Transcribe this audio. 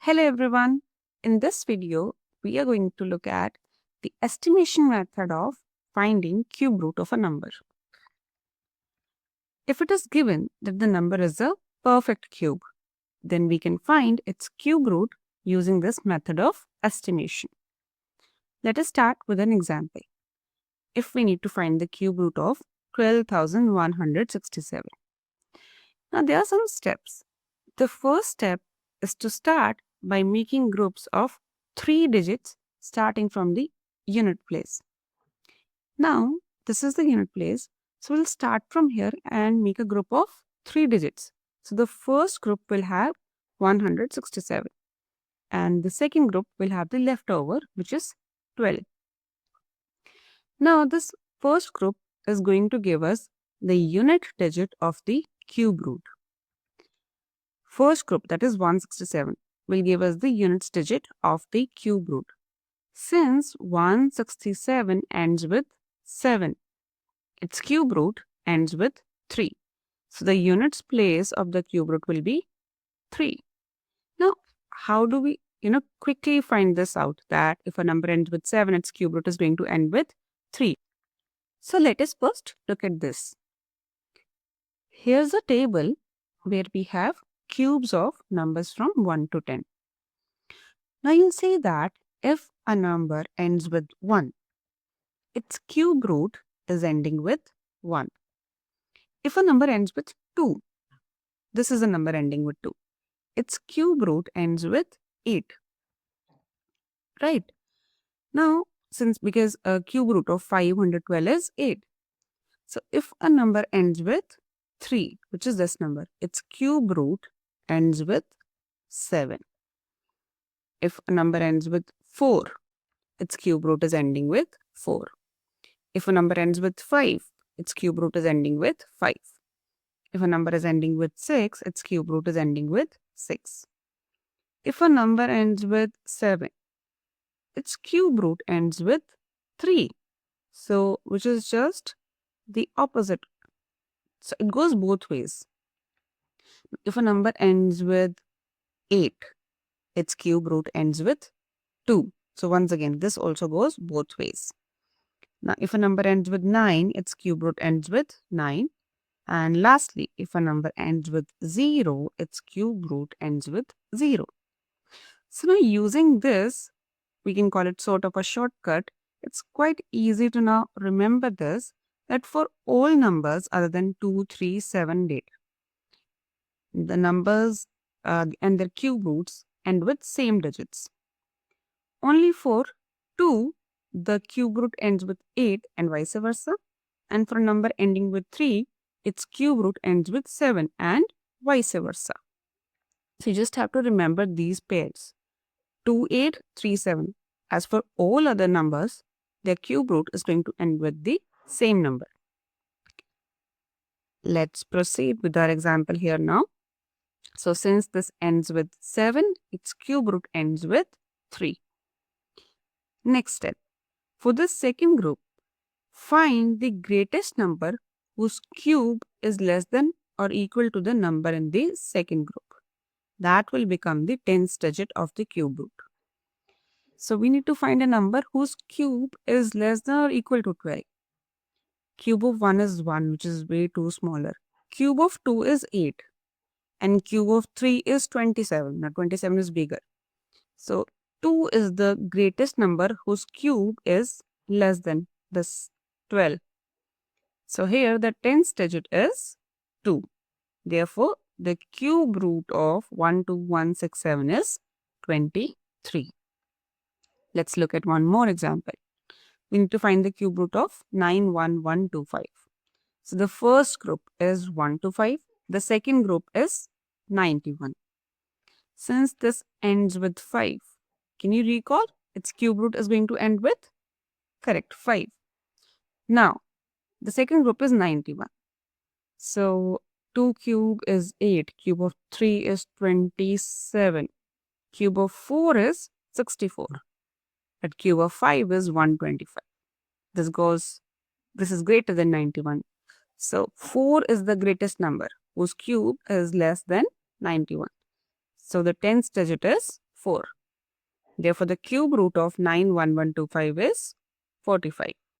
Hello everyone. In this video, we are going to look at the estimation method of finding cube root of a number. If it is given that the number is a perfect cube, then we can find its cube root using this method of estimation. Let us start with an example. If we need to find the cube root of 12,167. Now there are some steps. The first step is to start by making groups of 3 digits starting from the unit place. Now, this is the unit place. So, we'll start from here and make a group of 3 digits. So, the first group will have 167 and the second group will have the leftover, which is 12. Now, this first group is going to give us the unit digit of the cube root. First group, that is 167, will give us the units digit of the cube root. Since 167 ends with 7, its cube root ends with 3. So the units place of the cube root will be 3. Now, how do we quickly find this out, that if a number ends with 7, its cube root is going to end with 3? So let us first look at this. Here's a table where we have cubes of numbers from 1 to 10. Now you'll see that if a number ends with 1, its cube root is ending with 1. If a number ends with 2, this is a number ending with 2. Its cube root ends with 8. Right? Now, because a cube root of 512 is 8. So if a number ends with 3, which is this number, its cube root ends with 7. If a number ends with 4, its cube root is ending with 4. If a number ends with 5, its cube root is ending with 5. If a number is ending with 6, its cube root is ending with 6. If a number ends with 7, its cube root ends with 3. So, which is just the opposite. So, it goes both ways. If a number ends with 8, its cube root ends with 2. So, once again, this also goes both ways. Now, if a number ends with 9, its cube root ends with 9. And lastly, if a number ends with 0, its cube root ends with 0. So now using this, we can call it sort of a shortcut. It's quite easy to now remember this, that for all numbers other than 2, 3, 7, 8, the numbers and their cube roots end with same digits. Only for 2, the cube root ends with 8 and vice versa. And for a number ending with 3, its cube root ends with 7 and vice versa. So you just have to remember these pairs. 2, 8, 3, 7. As for all other numbers, their cube root is going to end with the same number. Let's proceed with our example here now. So since this ends with 7, its cube root ends with 3. Next step. For the second group, find the greatest number whose cube is less than or equal to the number in the second group. That will become the 10th digit of the cube root. So we need to find a number whose cube is less than or equal to 12. Cube of 1 is 1, which is way too smaller. Cube of 2 is 8. And cube of 3 is 27. Now 27 is bigger. So 2 is the greatest number whose cube is less than this 12. So here the 10th digit is 2. Therefore, the cube root of 12167 is 23. Let's look at one more example. We need to find the cube root of 91125. So the first group is 1 to 5. The second group is 91. Since this ends with 5, can you recall its cube root is going to end with? Correct, 5. Now, the second group is 91. So 2 cube is 8. Cube of 3 is 27. Cube of 4 is 64. But cube of 5 is 125. This is greater than 91. So 4 is the greatest number whose cube is less than 91. So the 10th digit is 4. Therefore, the cube root of 91125 is 45.